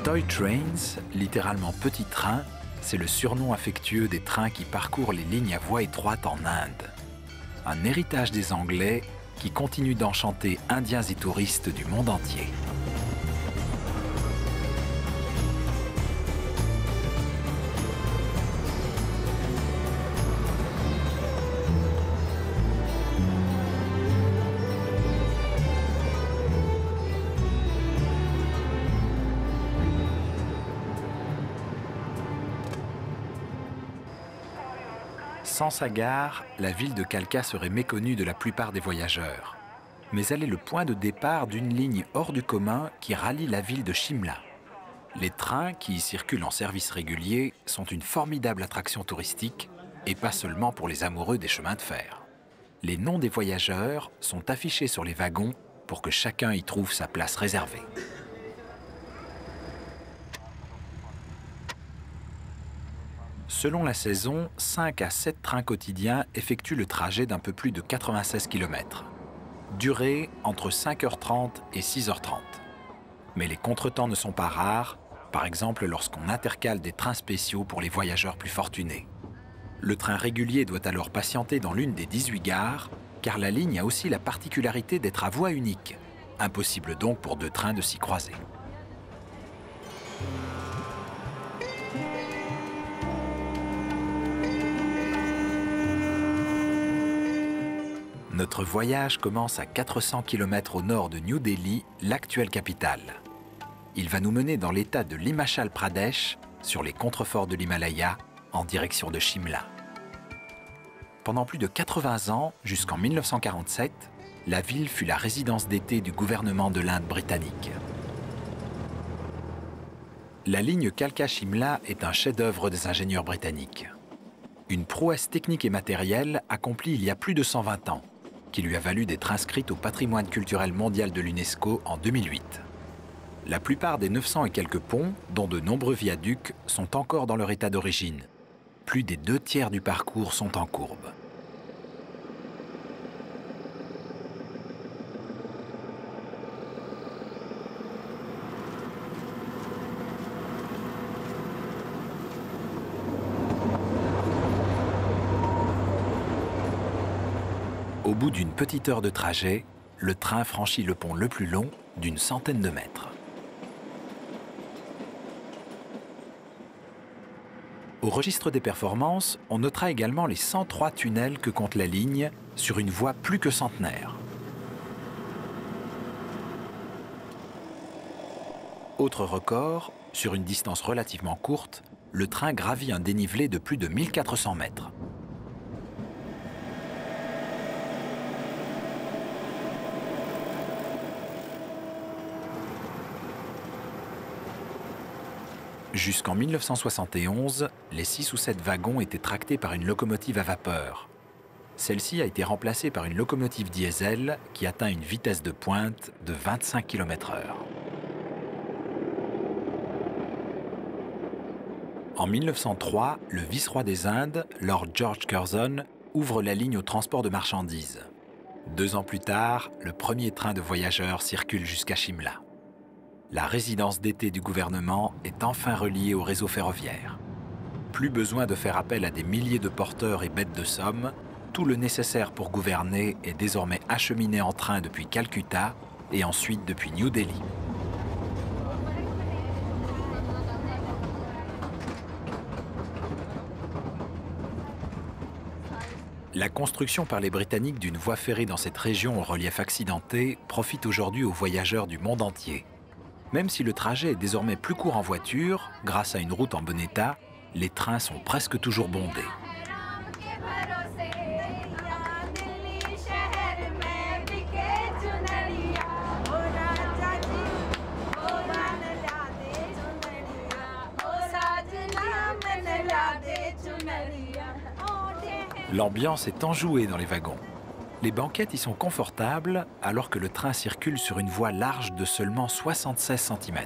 Toy Trains, littéralement petits trains, c'est le surnom affectueux des trains qui parcourent les lignes à voie étroite en Inde. Un héritage des Anglais qui continue d'enchanter Indiens et touristes du monde entier. Sans sa gare, la ville de Kalka serait méconnue de la plupart des voyageurs. Mais elle est le point de départ d'une ligne hors du commun qui rallie la ville de Shimla. Les trains qui y circulent en service régulier sont une formidable attraction touristique et pas seulement pour les amoureux des chemins de fer. Les noms des voyageurs sont affichés sur les wagons pour que chacun y trouve sa place réservée. Selon la saison, 5 à 7 trains quotidiens effectuent le trajet d'un peu plus de 96 km. Durée entre 5h30 et 6h30. Mais les contretemps ne sont pas rares, par exemple lorsqu'on intercale des trains spéciaux pour les voyageurs plus fortunés. Le train régulier doit alors patienter dans l'une des 18 gares, car la ligne a aussi la particularité d'être à voie unique. Impossible donc pour 2 trains de s'y croiser. Notre voyage commence à 400 km au nord de New Delhi, l'actuelle capitale. Il va nous mener dans l'état de l'Himachal Pradesh, sur les contreforts de l'Himalaya, en direction de Shimla. Pendant plus de 80 ans, jusqu'en 1947, la ville fut la résidence d'été du gouvernement de l'Inde britannique. La ligne Kalka-Shimla est un chef-d'œuvre des ingénieurs britanniques. Une prouesse technique et matérielle accomplie il y a plus de 120 ans, qui lui a valu d'être inscrite au patrimoine culturel mondial de l'UNESCO en 2008. La plupart des 900 et quelques ponts, dont de nombreux viaducs, sont encore dans leur état d'origine. Plus des 2/3 du parcours sont en courbe. Au bout d'une petite heure de trajet, le train franchit le pont le plus long d'une centaine de mètres. Au registre des performances, on notera également les 103 tunnels que compte la ligne sur une voie plus que centenaire. Autre record, sur une distance relativement courte, le train gravit un dénivelé de plus de 1400 mètres. Jusqu'en 1971, les 6 ou 7 wagons étaient tractés par une locomotive à vapeur. Celle-ci a été remplacée par une locomotive diesel qui atteint une vitesse de pointe de 25 km/h. En 1903, le vice-roi des Indes, Lord George Curzon, ouvre la ligne au transport de marchandises. 2 ans plus tard, le premier train de voyageurs circule jusqu'à Shimla. La résidence d'été du gouvernement est enfin reliée au réseau ferroviaire. Plus besoin de faire appel à des milliers de porteurs et bêtes de somme, tout le nécessaire pour gouverner est désormais acheminé en train depuis Calcutta et ensuite depuis New Delhi. La construction par les Britanniques d'une voie ferrée dans cette région au relief accidenté profite aujourd'hui aux voyageurs du monde entier. Même si le trajet est désormais plus court en voiture, grâce à une route en bon état, les trains sont presque toujours bondés. L'ambiance est enjouée dans les wagons. Les banquettes y sont confortables alors que le train circule sur une voie large de seulement 76 cm.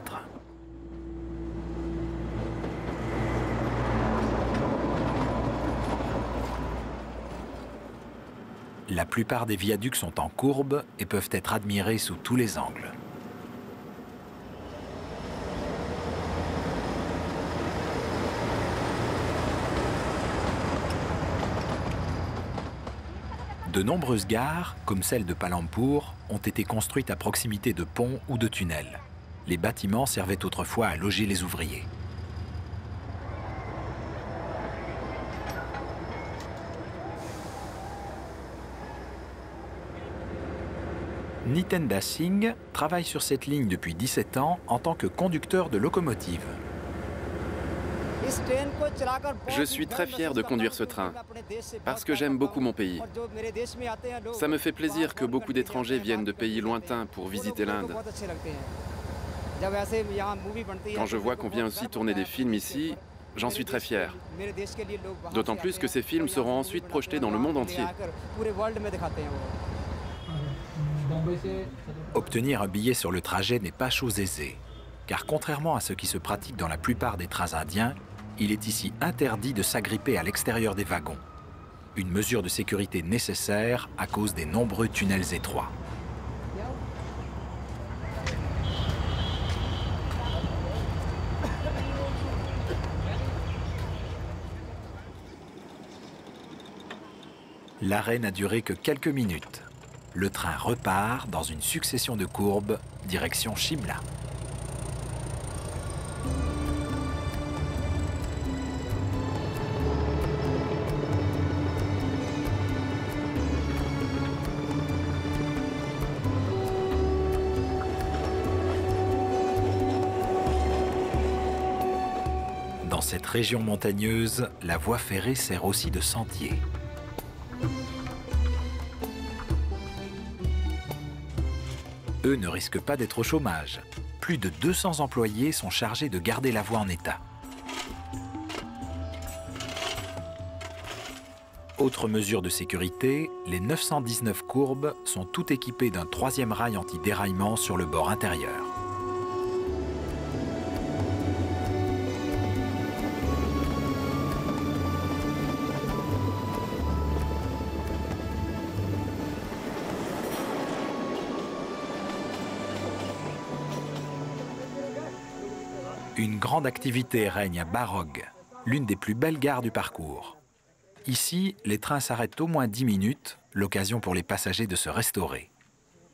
La plupart des viaducs sont en courbe et peuvent être admirés sous tous les angles. De nombreuses gares, comme celle de Palampur, ont été construites à proximité de ponts ou de tunnels. Les bâtiments servaient autrefois à loger les ouvriers. Nitenda Singh travaille sur cette ligne depuis 17 ans en tant que conducteur de locomotive. Je suis très fier de conduire ce train, parce que j'aime beaucoup mon pays. Ça me fait plaisir que beaucoup d'étrangers viennent de pays lointains pour visiter l'Inde. Quand je vois qu'on vient aussi tourner des films ici, j'en suis très fier. D'autant plus que ces films seront ensuite projetés dans le monde entier. Obtenir un billet sur le trajet n'est pas chose aisée, car contrairement à ce qui se pratique dans la plupart des trains indiens, il est ici interdit de s'agripper à l'extérieur des wagons. Une mesure de sécurité nécessaire à cause des nombreux tunnels étroits. L'arrêt n'a duré que quelques minutes. Le train repart dans une succession de courbes, direction Shimla. Dans cette région montagneuse, la voie ferrée sert aussi de sentier. Eux ne risquent pas d'être au chômage. Plus de 200 employés sont chargés de garder la voie en état. Autre mesure de sécurité, les 919 courbes sont toutes équipées d'un troisième rail anti-déraillement sur le bord intérieur. Une grande activité règne à Barog, l'une des plus belles gares du parcours. Ici, les trains s'arrêtent au moins 10 minutes, l'occasion pour les passagers de se restaurer.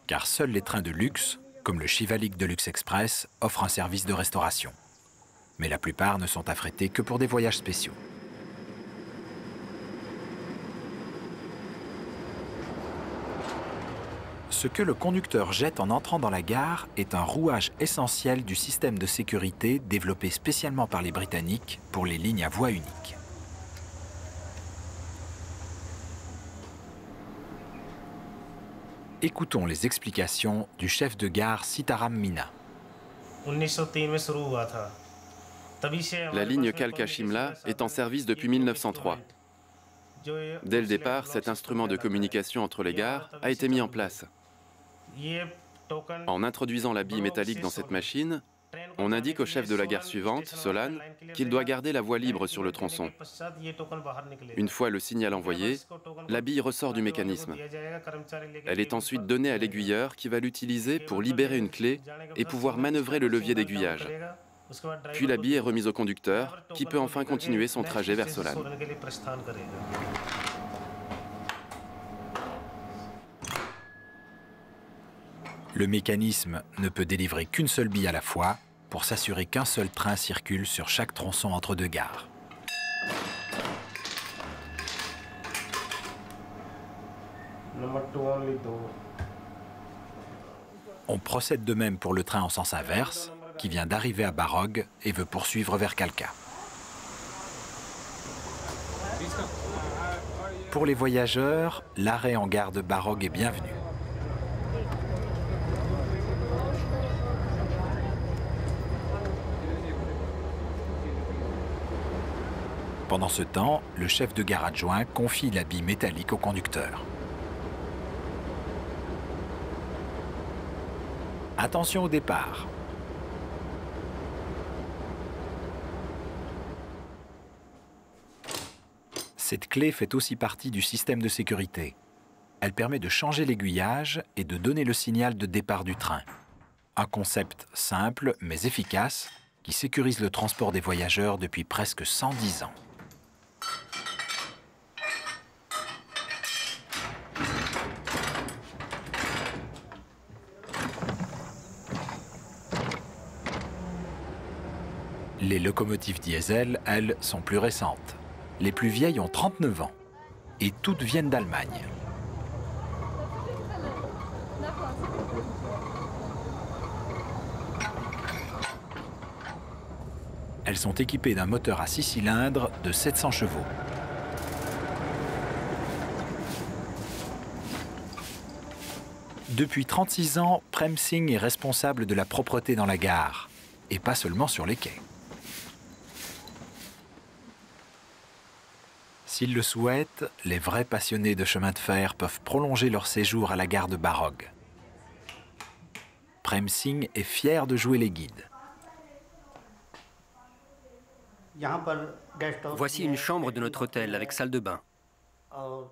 Car seuls les trains de luxe, comme le Shivalik Deluxe Express, offrent un service de restauration. Mais la plupart ne sont affrétés que pour des voyages spéciaux. Ce que le conducteur jette en entrant dans la gare est un rouage essentiel du système de sécurité développé spécialement par les Britanniques pour les lignes à voie unique. Écoutons les explications du chef de gare Sitaram Meena. La ligne Kalka-Shimla est en service depuis 1903. Dès le départ, cet instrument de communication entre les gares a été mis en place. En introduisant la bille métallique dans cette machine, on indique au chef de la gare suivante, Solan, qu'il doit garder la voie libre sur le tronçon. Une fois le signal envoyé, la bille ressort du mécanisme. Elle est ensuite donnée à l'aiguilleur qui va l'utiliser pour libérer une clé et pouvoir manœuvrer le levier d'aiguillage. Puis la bille est remise au conducteur qui peut enfin continuer son trajet vers Solan. Le mécanisme ne peut délivrer qu'une seule bille à la fois pour s'assurer qu'un seul train circule sur chaque tronçon entre deux gares. On procède de même pour le train en sens inverse, qui vient d'arriver à Barog et veut poursuivre vers Kalka. Pour les voyageurs, l'arrêt en gare de Barog est bienvenu. Pendant ce temps, le chef de gare adjoint confie la bille métallique au conducteur. Attention au départ. Cette clé fait aussi partie du système de sécurité. Elle permet de changer l'aiguillage et de donner le signal de départ du train. Un concept simple mais efficace qui sécurise le transport des voyageurs depuis presque 110 ans. Les locomotives diesel, elles, sont plus récentes. Les plus vieilles ont 39 ans. Et toutes viennent d'Allemagne. Elles sont équipées d'un moteur à 6 cylindres de 700 chevaux. Depuis 36 ans, Prem Singh est responsable de la propreté dans la gare, et pas seulement sur les quais. S'ils le souhaitent, les vrais passionnés de chemin de fer peuvent prolonger leur séjour à la gare de Barog. Prem Singh est fier de jouer les guides. Voici une chambre de notre hôtel avec salle de bain.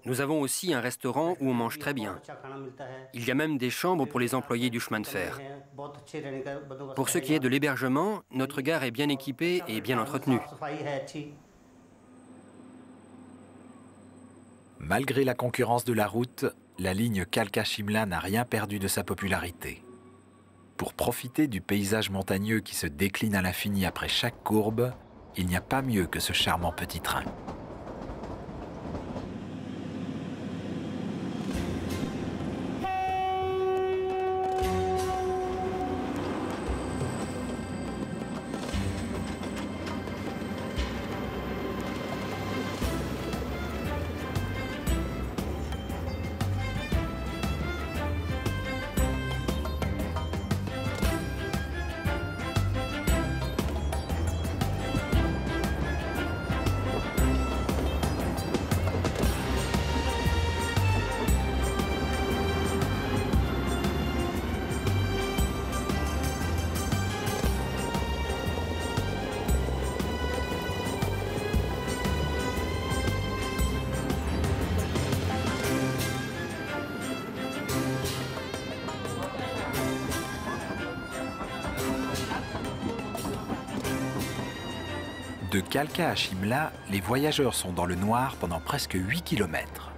Nous avons aussi un restaurant où on mange très bien. Il y a même des chambres pour les employés du chemin de fer. Pour ce qui est de l'hébergement, notre gare est bien équipée et bien entretenue. Malgré la concurrence de la route, la ligne Kalka-Shimla n'a rien perdu de sa popularité. Pour profiter du paysage montagneux qui se décline à l'infini après chaque courbe, il n'y a pas mieux que ce charmant petit train. De Kalka à Shimla, les voyageurs sont dans le noir pendant presque 8 km.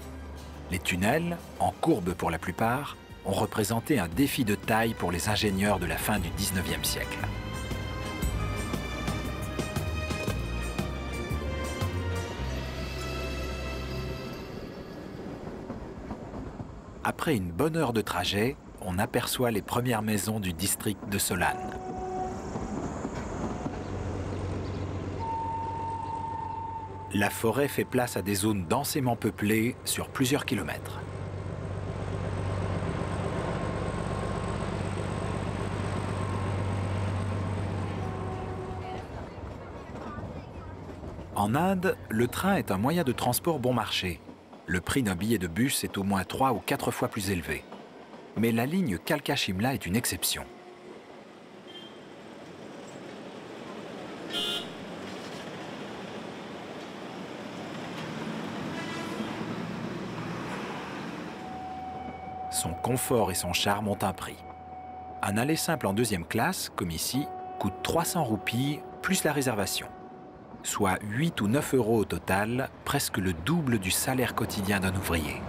Les tunnels, en courbe pour la plupart, ont représenté un défi de taille pour les ingénieurs de la fin du 19e siècle. Après une bonne heure de trajet, on aperçoit les premières maisons du district de Solan. La forêt fait place à des zones densément peuplées sur plusieurs kilomètres. En Inde, le train est un moyen de transport bon marché. Le prix d'un billet de bus est au moins 3 ou 4 fois plus élevé. Mais la ligne Kalka-Shimla est une exception. Son confort et son charme ont un prix. Un aller simple en deuxième classe, comme ici, coûte 300 roupies plus la réservation, soit 8 ou 9 euros au total, presque le double du salaire quotidien d'un ouvrier.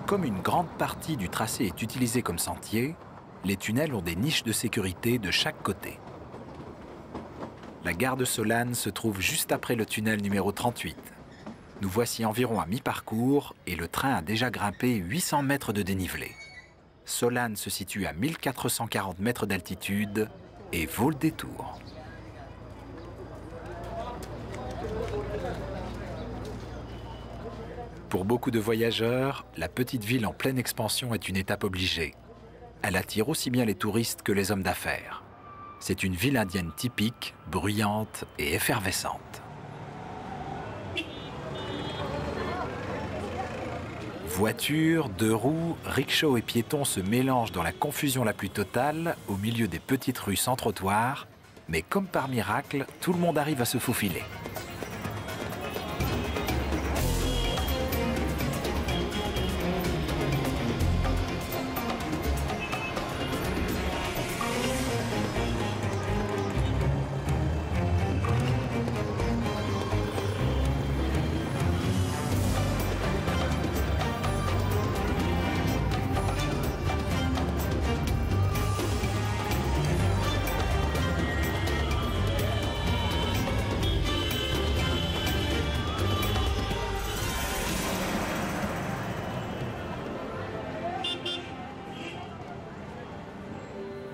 Comme une grande partie du tracé est utilisée comme sentier, les tunnels ont des niches de sécurité de chaque côté. La gare de Solan se trouve juste après le tunnel numéro 38. Nous voici environ à mi-parcours et le train a déjà grimpé 800 mètres de dénivelé. Solan se situe à 1440 mètres d'altitude et vaut le détour. Pour beaucoup de voyageurs, la petite ville en pleine expansion est une étape obligée. Elle attire aussi bien les touristes que les hommes d'affaires. C'est une ville indienne typique, bruyante et effervescente. Voitures, deux roues, rickshaws et piétons se mélangent dans la confusion la plus totale au milieu des petites rues sans trottoir, mais comme par miracle, tout le monde arrive à se faufiler.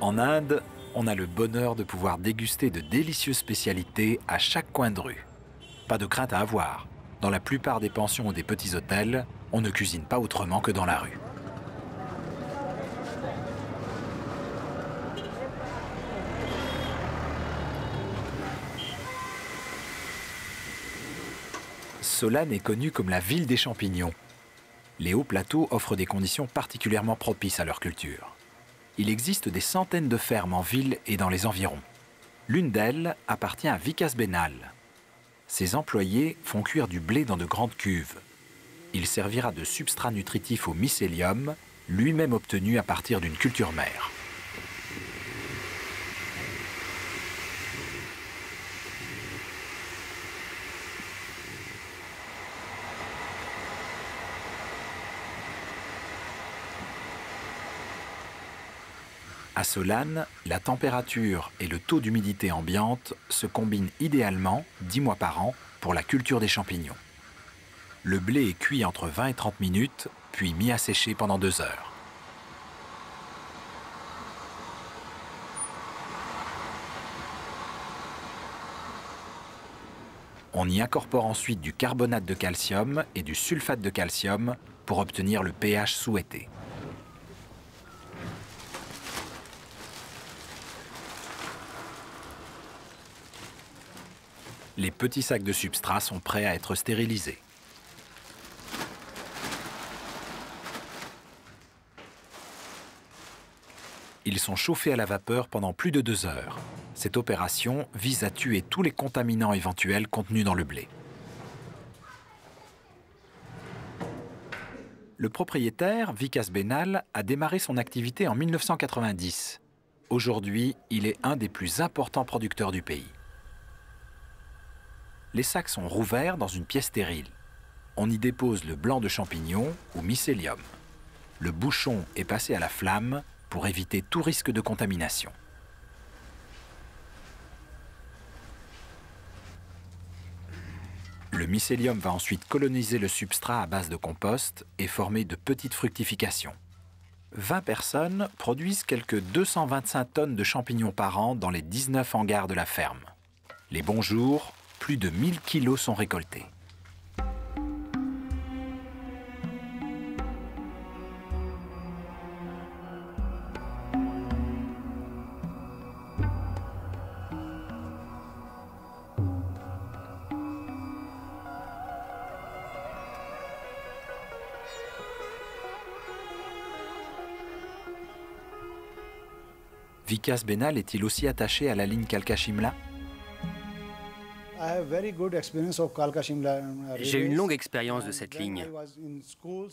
En Inde, on a le bonheur de pouvoir déguster de délicieuses spécialités à chaque coin de rue. Pas de crainte à avoir. Dans la plupart des pensions ou des petits hôtels, on ne cuisine pas autrement que dans la rue. Solane est connue comme la ville des champignons. Les hauts plateaux offrent des conditions particulièrement propices à leur culture. Il existe des centaines de fermes en ville et dans les environs. L'une d'elles appartient à Vikas Benal. Ses employés font cuire du blé dans de grandes cuves. Il servira de substrat nutritif au mycélium, lui-même obtenu à partir d'une culture mère. À Solane, la température et le taux d'humidité ambiante se combinent idéalement, 10 mois par an, pour la culture des champignons. Le blé est cuit entre 20 et 30 minutes, puis mis à sécher pendant 2 heures. On y incorpore ensuite du carbonate de calcium et du sulfate de calcium pour obtenir le pH souhaité. Les petits sacs de substrat sont prêts à être stérilisés. Ils sont chauffés à la vapeur pendant plus de 2 heures. Cette opération vise à tuer tous les contaminants éventuels contenus dans le blé. Le propriétaire, Vikas Benal, a démarré son activité en 1990. Aujourd'hui, il est un des plus importants producteurs du pays. Les sacs sont rouverts dans une pièce stérile. On y dépose le blanc de champignon ou mycélium. Le bouchon est passé à la flamme pour éviter tout risque de contamination. Le mycélium va ensuite coloniser le substrat à base de compost et former de petites fructifications. 20 personnes produisent quelques 225 tonnes de champignons par an dans les 19 hangars de la ferme. Les bons jours, plus de 1000 kilos sont récoltés. Vikas Benal est-il aussi attaché à la ligne Kalka-Shimla ? J'ai une longue expérience de cette ligne.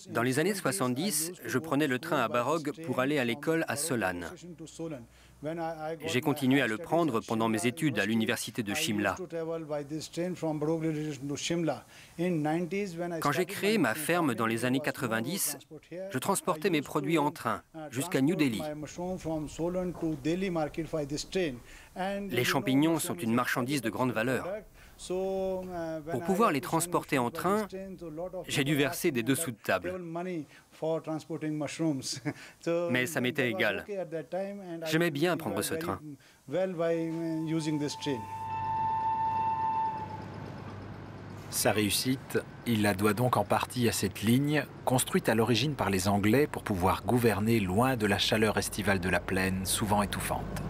Dans les années 70, je prenais le train à Barog pour aller à l'école à Solane. J'ai continué à le prendre pendant mes études à l'université de Shimla. Quand j'ai créé ma ferme dans les années 90, je transportais mes produits en train jusqu'à New Delhi. Les champignons sont une marchandise de grande valeur. Pour pouvoir les transporter en train, j'ai dû verser des dessous de table. Mais ça m'était égal. J'aimais bien prendre ce train. Sa réussite, il la doit donc en partie à cette ligne, construite à l'origine par les Anglais pour pouvoir gouverner loin de la chaleur estivale de la plaine, souvent étouffante.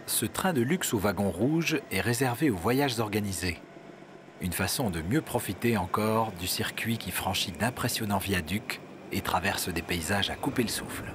Ce train de luxe au wagon rouge est réservé aux voyages organisés. Une façon de mieux profiter encore du circuit qui franchit d'impressionnants viaducs et traverse des paysages à couper le souffle.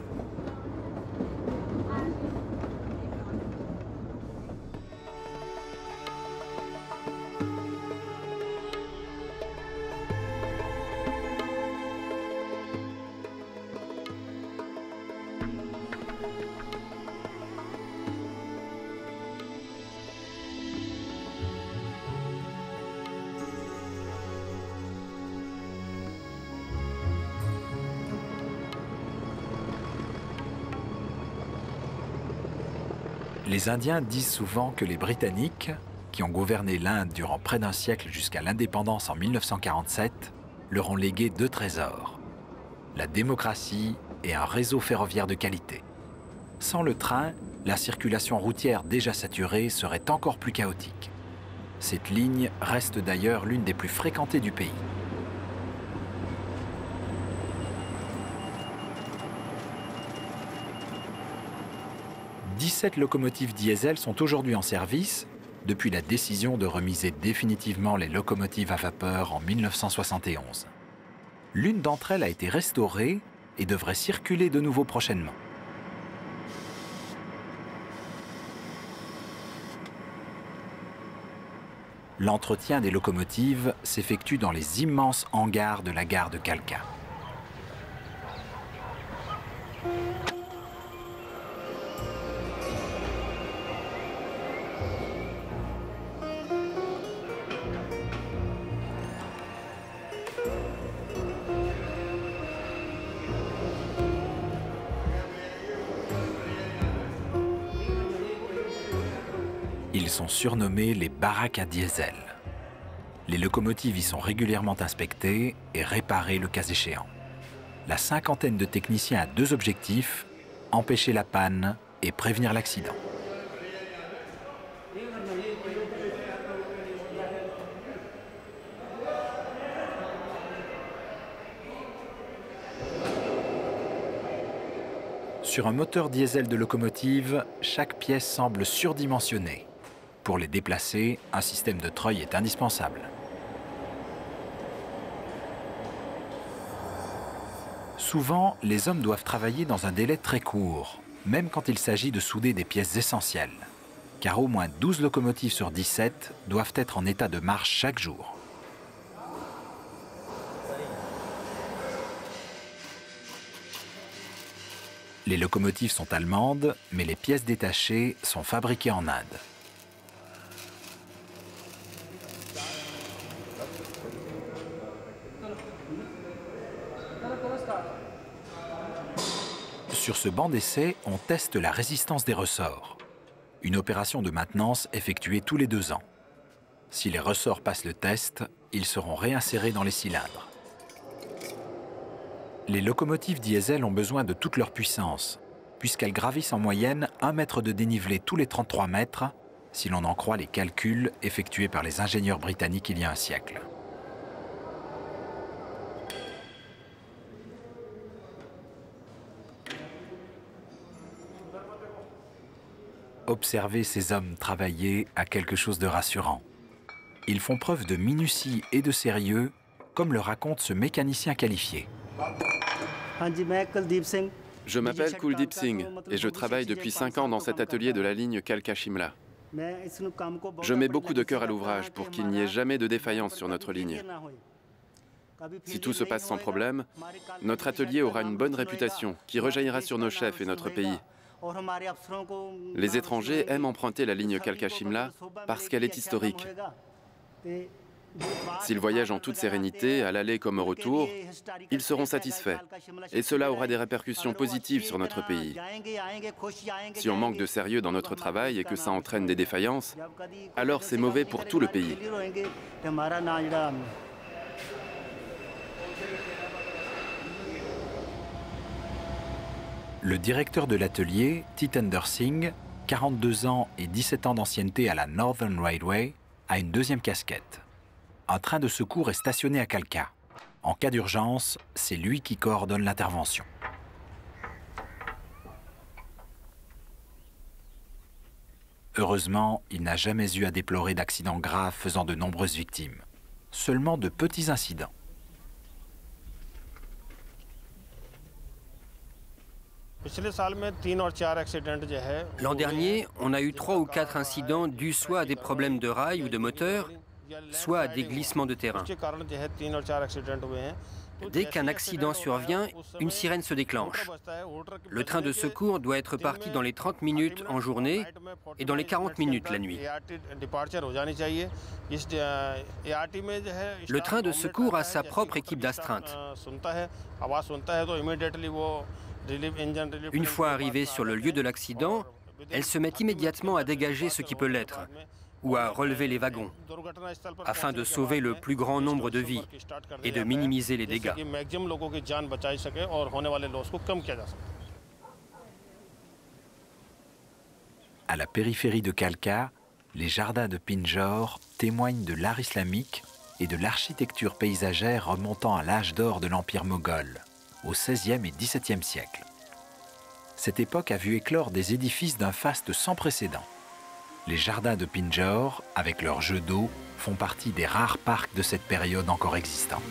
Les Indiens disent souvent que les Britanniques, qui ont gouverné l'Inde durant près d'un siècle jusqu'à l'indépendance en 1947, leur ont légué 2 trésors, la démocratie et un réseau ferroviaire de qualité. Sans le train, la circulation routière déjà saturée serait encore plus chaotique. Cette ligne reste d'ailleurs l'une des plus fréquentées du pays. « 17 locomotives diesel sont aujourd'hui en service depuis la décision de remiser définitivement les locomotives à vapeur en 1971. L'une d'entre elles a été restaurée et devrait circuler de nouveau prochainement. L'entretien des locomotives s'effectue dans les immenses hangars de la gare de Kalka. Ils sont surnommés les baraques à diesel. Les locomotives y sont régulièrement inspectées et réparées le cas échéant. La cinquantaine de techniciens a 2 objectifs, empêcher la panne et prévenir l'accident. Sur un moteur diesel de locomotive, chaque pièce semble surdimensionnée. Pour les déplacer, un système de treuil est indispensable. Souvent, les hommes doivent travailler dans un délai très court, même quand il s'agit de souder des pièces essentielles, car au moins 12 locomotives sur 17 doivent être en état de marche chaque jour. Les locomotives sont allemandes, mais les pièces détachées sont fabriquées en Inde. Sur ce banc d'essai, on teste la résistance des ressorts. Une opération de maintenance effectuée tous les 2 ans. Si les ressorts passent le test, ils seront réinsérés dans les cylindres. Les locomotives diesel ont besoin de toute leur puissance, puisqu'elles gravissent en moyenne 1 mètre de dénivelé tous les 33 mètres, si l'on en croit les calculs effectués par les ingénieurs britanniques il y a un siècle. Observer ces hommes travailler a quelque chose de rassurant. Ils font preuve de minutie et de sérieux, comme le raconte ce mécanicien qualifié. Je m'appelle Kuldeep Singh et je travaille depuis 5 ans dans cet atelier de la ligne Kalka-Shimla. Je mets beaucoup de cœur à l'ouvrage pour qu'il n'y ait jamais de défaillance sur notre ligne. Si tout se passe sans problème, notre atelier aura une bonne réputation qui rejaillira sur nos chefs et notre pays. Les étrangers aiment emprunter la ligne Kalka-Shimla parce qu'elle est historique. S'ils voyagent en toute sérénité, à l'aller comme au retour, ils seront satisfaits. Et cela aura des répercussions positives sur notre pays. Si on manque de sérieux dans notre travail et que ça entraîne des défaillances, alors c'est mauvais pour tout le pays. Le directeur de l'atelier, Titender Singh, 42 ans et 17 ans d'ancienneté à la Northern Railway, a une 2e casquette. Un train de secours est stationné à Kalka. En cas d'urgence, c'est lui qui coordonne l'intervention. Heureusement, il n'a jamais eu à déplorer d'accidents graves faisant de nombreuses victimes. Seulement de petits incidents. L'an dernier, on a eu 3 ou 4 incidents dus soit à des problèmes de rails ou de moteur, soit à des glissements de terrain. Dès qu'un accident survient, une sirène se déclenche. Le train de secours doit être parti dans les 30 minutes en journée et dans les 40 minutes la nuit. Le train de secours a sa propre équipe d'astreinte. Une fois arrivé sur le lieu de l'accident, elle se met immédiatement à dégager ce qui peut l'être, ou à relever les wagons, afin de sauver le plus grand nombre de vies et de minimiser les dégâts. À la périphérie de Kalka, les jardins de Pinjore témoignent de l'art islamique et de l'architecture paysagère remontant à l'âge d'or de l'Empire moghol, au XVIe et XVIIe siècle. Cette époque a vu éclore des édifices d'un faste sans précédent. Les jardins de Pinjore, avec leurs jeux d'eau, font partie des rares parcs de cette période encore existants.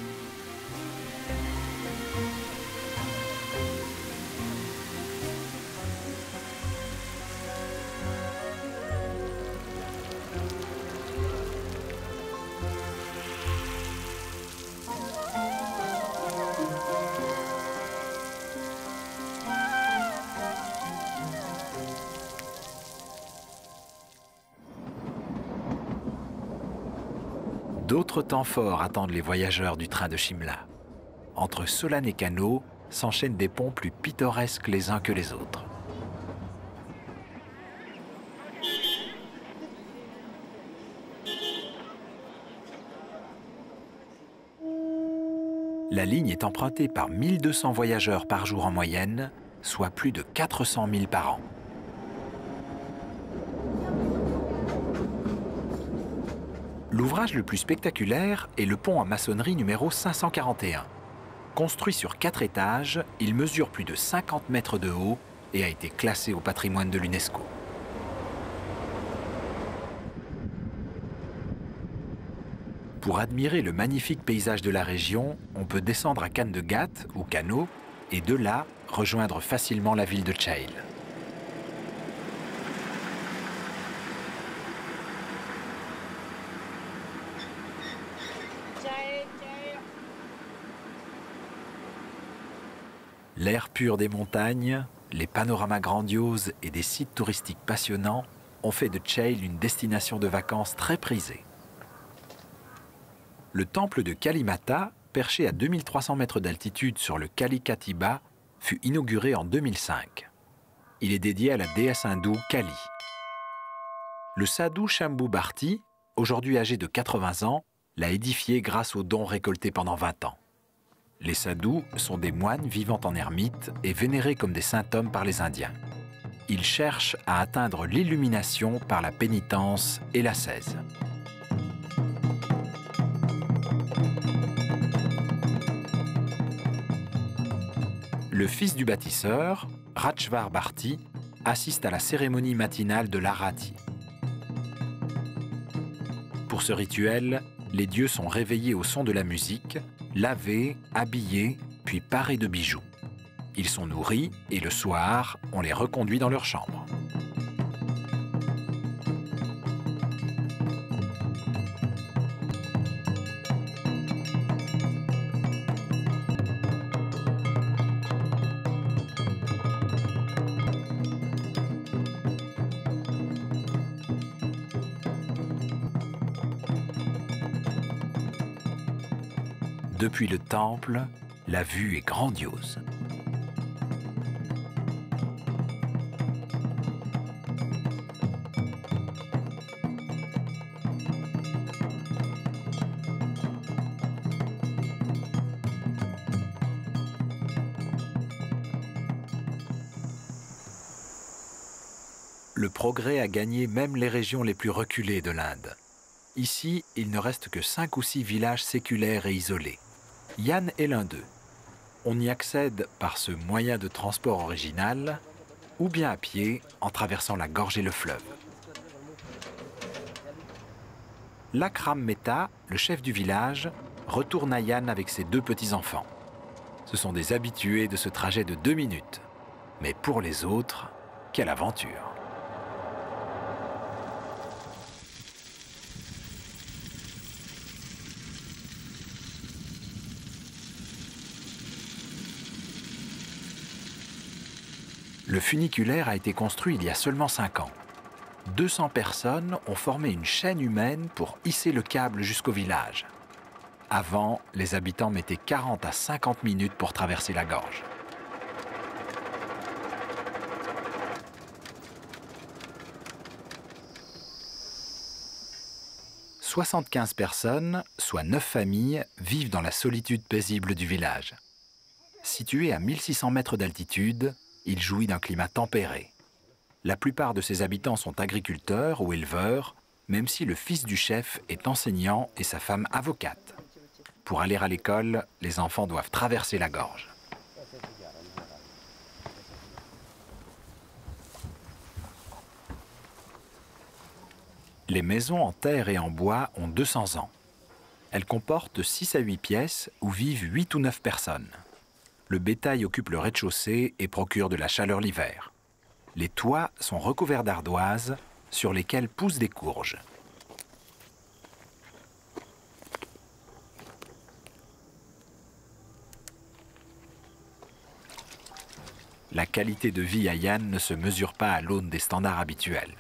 D'autres temps forts attendent les voyageurs du train de Shimla. Entre Solan et Kano s'enchaînent des ponts plus pittoresques les uns que les autres. La ligne est empruntée par 1200 voyageurs par jour en moyenne, soit plus de 400 000 par an. L'ouvrage le plus spectaculaire est le pont en maçonnerie numéro 541. Construit sur 4 étages, il mesure plus de 50 mètres de haut et a été classé au patrimoine de l'UNESCO. Pour admirer le magnifique paysage de la région, on peut descendre à Kandegat ou Kano et de là rejoindre facilement la ville de Chail. L'air pur des montagnes, les panoramas grandioses et des sites touristiques passionnants ont fait de Chail une destination de vacances très prisée. Le temple de Kalimata, perché à 2300 mètres d'altitude sur le Kalikatiba, fut inauguré en 2005. Il est dédié à la déesse hindoue Kali. Le sadhu Shambhu Bharti, aujourd'hui âgé de 80 ans, l'a édifié grâce aux dons récoltés pendant 20 ans. Les sadhus sont des moines vivant en ermite et vénérés comme des saints hommes par les Indiens. Ils cherchent à atteindre l'illumination par la pénitence et l'ascèse. Le fils du bâtisseur, Rajvar Bharti, assiste à la cérémonie matinale de l'Arati. Pour ce rituel, les dieux sont réveillés au son de la musique, lavés, habillés, puis parés de bijoux. Ils sont nourris et le soir, on les reconduit dans leur chambre. Depuis le temple, la vue est grandiose. Le progrès a gagné même les régions les plus reculées de l'Inde. Ici, il ne reste que 5 ou 6 villages séculaires et isolés. Yan est l'un d'eux. On y accède par ce moyen de transport original ou bien à pied en traversant la gorge et le fleuve. Lakram Mehta, le chef du village, retourne à Yan avec ses 2 petits-enfants. Ce sont des habitués de ce trajet de 2 minutes. Mais pour les autres, quelle aventure! Le funiculaire a été construit il y a seulement 5 ans. 200 personnes ont formé une chaîne humaine pour hisser le câble jusqu'au village. Avant, les habitants mettaient 40 à 50 minutes pour traverser la gorge. 75 personnes, soit 9 familles, vivent dans la solitude paisible du village. Situé à 1600 mètres d'altitude, il jouit d'un climat tempéré. La plupart de ses habitants sont agriculteurs ou éleveurs, même si le fils du chef est enseignant et sa femme avocate. Pour aller à l'école, les enfants doivent traverser la gorge. Les maisons en terre et en bois ont 200 ans. Elles comportent 6 à 8 pièces où vivent 8 ou 9 personnes. Le bétail occupe le rez-de-chaussée et procure de la chaleur l'hiver. Les toits sont recouverts d'ardoises sur lesquelles poussent des courges. La qualité de vie à Yan ne se mesure pas à l'aune des standards habituels.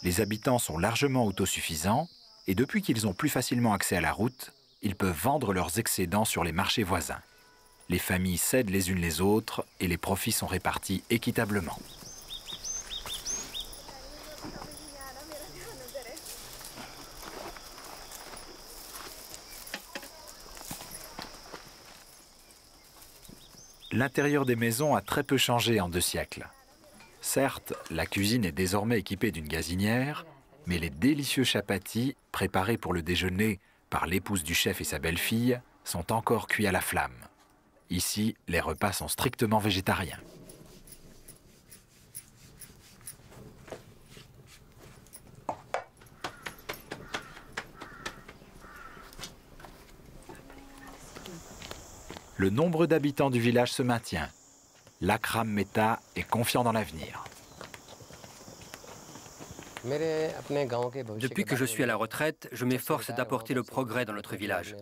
Les habitants sont largement autosuffisants et depuis qu'ils ont plus facilement accès à la route, ils peuvent vendre leurs excédents sur les marchés voisins. Les familles s'aident les unes les autres et les profits sont répartis équitablement. L'intérieur des maisons a très peu changé en 2 siècles. Certes, la cuisine est désormais équipée d'une gazinière, mais les délicieux chapatis, préparés pour le déjeuner par l'épouse du chef et sa belle-fille, sont encore cuits à la flamme. Ici, les repas sont strictement végétariens. Le nombre d'habitants du village se maintient. L'Akram Mehta est confiant dans l'avenir. Depuis que je suis à la retraite, je m'efforce d'apporter le progrès dans notre village.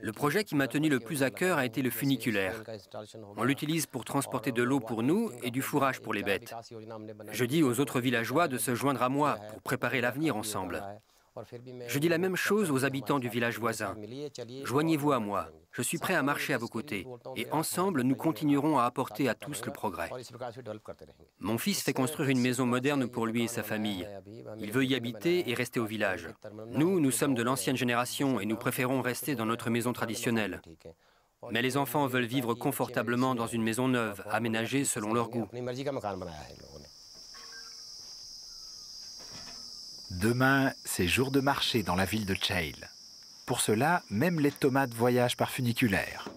Le projet qui m'a tenu le plus à cœur a été le funiculaire. On l'utilise pour transporter de l'eau pour nous et du fourrage pour les bêtes. Je dis aux autres villageois de se joindre à moi pour préparer l'avenir ensemble. Je dis la même chose aux habitants du village voisin. Joignez-vous à moi, je suis prêt à marcher à vos côtés et ensemble nous continuerons à apporter à tous le progrès. Mon fils fait construire une maison moderne pour lui et sa famille. Il veut y habiter et rester au village. Nous sommes de l'ancienne génération et nous préférons rester dans notre maison traditionnelle. Mais les enfants veulent vivre confortablement dans une maison neuve, aménagée selon leur goût. Demain, c'est jour de marché dans la ville de Cheil. Pour cela, même les tomates voyagent par funiculaire.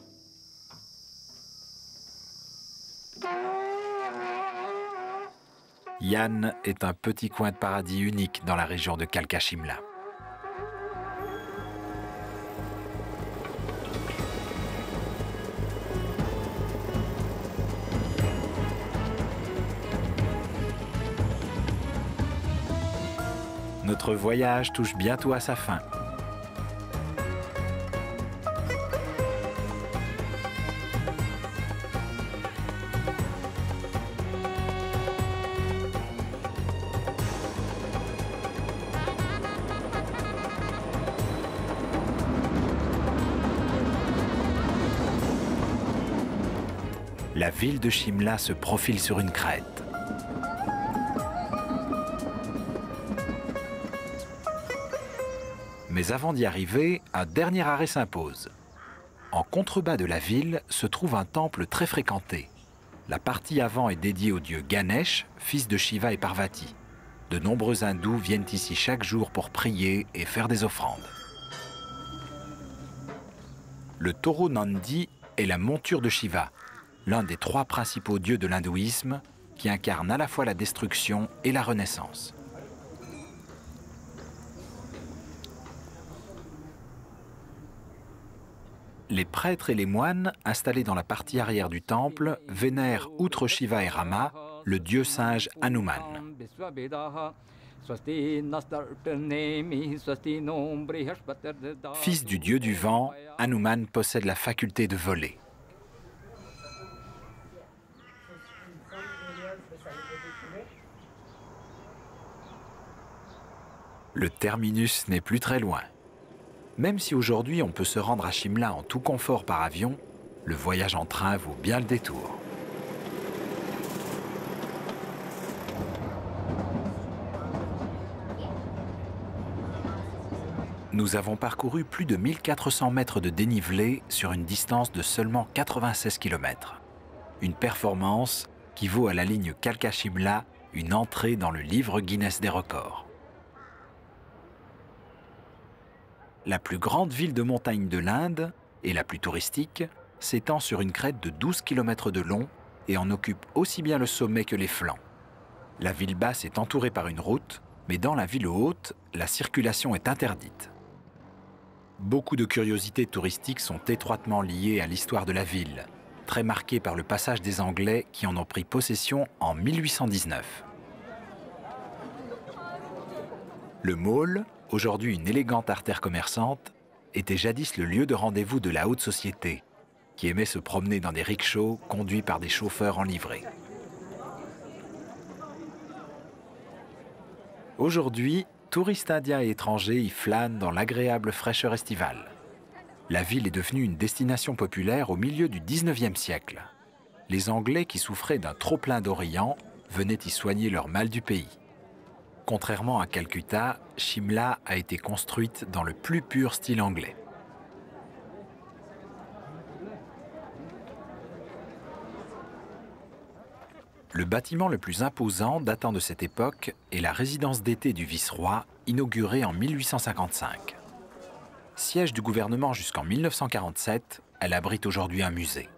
Yan est un petit coin de paradis unique dans la région de Kalka Shimla. Notre voyage touche bientôt à sa fin. La ville de Shimla se profile sur une crête. Mais avant d'y arriver, un dernier arrêt s'impose. En contrebas de la ville se trouve un temple très fréquenté. La partie avant est dédiée au dieu Ganesh, fils de Shiva et Parvati. De nombreux hindous viennent ici chaque jour pour prier et faire des offrandes. Le taureau Nandi est la monture de Shiva, l'un des 3 principaux dieux de l'hindouisme qui incarne à la fois la destruction et la renaissance. Les prêtres et les moines, installés dans la partie arrière du temple, vénèrent, outre Shiva et Rama, le dieu singe Hanuman. Fils du dieu du vent, Hanuman possède la faculté de voler. Le terminus n'est plus très loin. Même si aujourd'hui on peut se rendre à Shimla en tout confort par avion, le voyage en train vaut bien le détour. Nous avons parcouru plus de 1400 mètres de dénivelé sur une distance de seulement 96 km. Une performance qui vaut à la ligne Kalka-Shimla une entrée dans le livre Guinness des records. La plus grande ville de montagne de l'Inde, et la plus touristique, s'étend sur une crête de 12 km de long et en occupe aussi bien le sommet que les flancs. La ville basse est entourée par une route, mais dans la ville haute, la circulation est interdite. Beaucoup de curiosités touristiques sont étroitement liées à l'histoire de la ville, très marquée par le passage des Anglais qui en ont pris possession en 1819. Le Mall, aujourd'hui une élégante artère commerçante, était jadis le lieu de rendez-vous de la haute société, qui aimait se promener dans des rickshaws conduits par des chauffeurs en livrée. Aujourd'hui, touristes indiens et étrangers y flânent dans l'agréable fraîcheur estivale. La ville est devenue une destination populaire au milieu du XIXe siècle. Les Anglais qui souffraient d'un trop-plein d'Orient venaient y soigner leur mal du pays. Contrairement à Calcutta, Shimla a été construite dans le plus pur style anglais. Le bâtiment le plus imposant datant de cette époque est la résidence d'été du vice-roi, inaugurée en 1855. Siège du gouvernement jusqu'en 1947, elle abrite aujourd'hui un musée.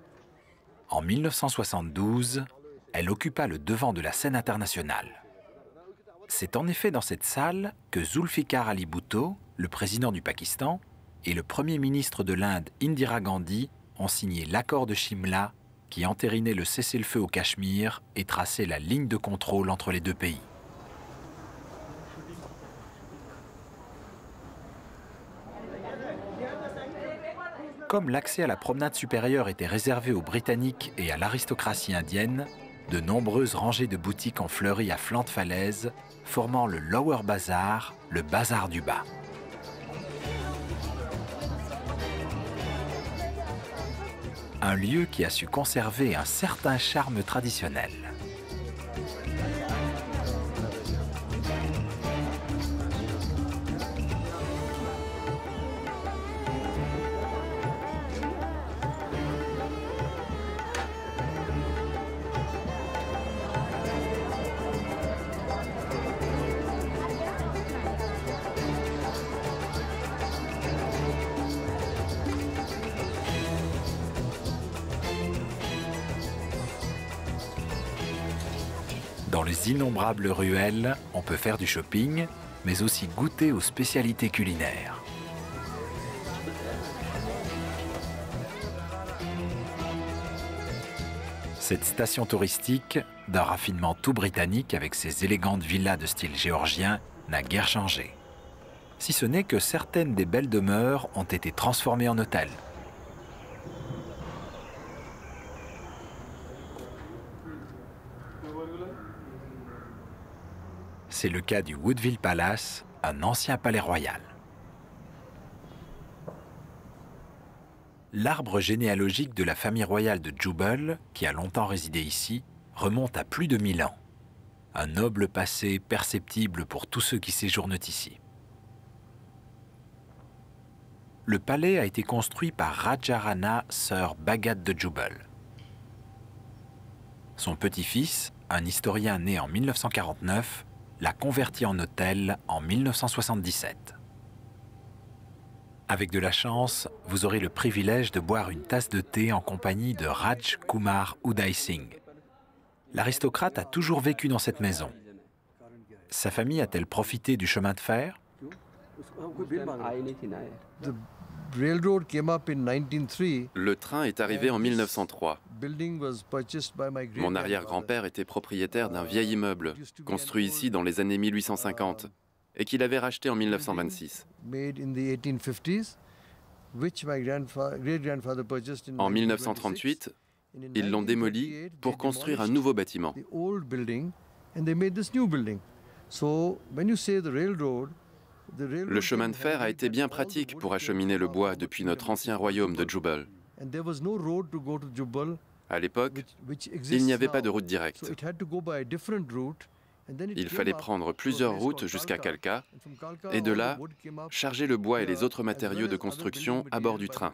En 1972, elle occupa le devant de la scène internationale. C'est en effet dans cette salle que Zulfikar Ali Bhutto, le président du Pakistan, et le premier ministre de l'Inde, Indira Gandhi, ont signé l'accord de Shimla qui entérinait le cessez-le-feu au Cachemire et traçait la ligne de contrôle entre les deux pays. Comme l'accès à la promenade supérieure était réservé aux Britanniques et à l'aristocratie indienne, de nombreuses rangées de boutiques ont fleuri à flanc de falaise, formant le Lower Bazaar, le bazar du bas. Un lieu qui a su conserver un certain charme traditionnel. Dans les innombrables ruelles, on peut faire du shopping, mais aussi goûter aux spécialités culinaires. Cette station touristique, d'un raffinement tout britannique avec ses élégantes villas de style géorgien, n'a guère changé. Si ce n'est que certaines des belles demeures ont été transformées en hôtels. C'est le cas du Woodville Palace, un ancien palais royal. L'arbre généalogique de la famille royale de Jubal, qui a longtemps résidé ici, remonte à plus de 1000 ans. Un noble passé perceptible pour tous ceux qui séjournent ici. Le palais a été construit par Raja Rana Sir Bhagat de Jubal. Son petit-fils, un historien né en 1949, l'a converti en hôtel en 1977. Avec de la chance, vous aurez le privilège de boire une tasse de thé en compagnie de Raj Kumar Uday Singh. L'aristocrate a toujours vécu dans cette maison. Sa famille a-t-elle profité du chemin de fer? Le train est arrivé en 1903. Mon arrière-grand-père était propriétaire d'un vieil immeuble, construit ici dans les années 1850, et qu'il avait racheté en 1926. En 1938, ils l'ont démoli pour construire un nouveau bâtiment. Le chemin de fer a été bien pratique pour acheminer le bois depuis notre ancien royaume de Jubal. À l'époque, il n'y avait pas de route directe. Il fallait prendre plusieurs routes jusqu'à Kalka et de là, charger le bois et les autres matériaux de construction à bord du train.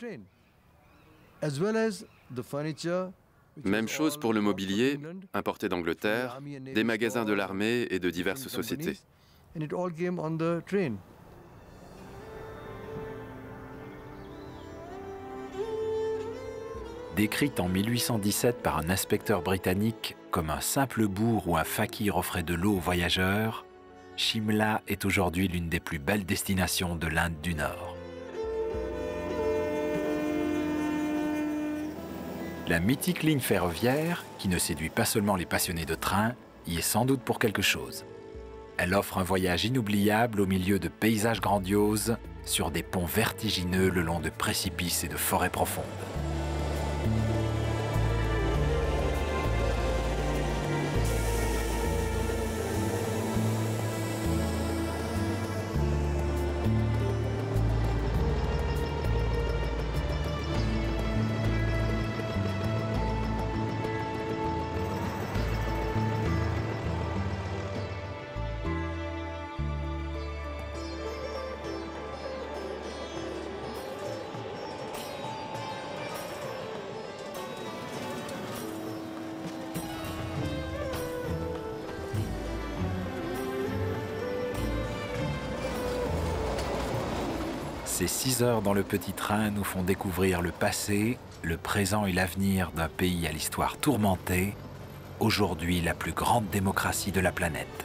Même chose pour le mobilier, importé d'Angleterre, des magasins de l'armée et de diverses sociétés. Décrite en 1817 par un inspecteur britannique comme un simple bourg où un fakir offrait de l'eau aux voyageurs, Shimla est aujourd'hui l'une des plus belles destinations de l'Inde du Nord. La mythique ligne ferroviaire, qui ne séduit pas seulement les passionnés de train, y est sans doute pour quelque chose. Elle offre un voyage inoubliable au milieu de paysages grandioses, sur des ponts vertigineux le long de précipices et de forêts profondes. Ces 6 heures dans le petit train nous font découvrir le passé, le présent et l'avenir d'un pays à l'histoire tourmentée, aujourd'hui la plus grande démocratie de la planète.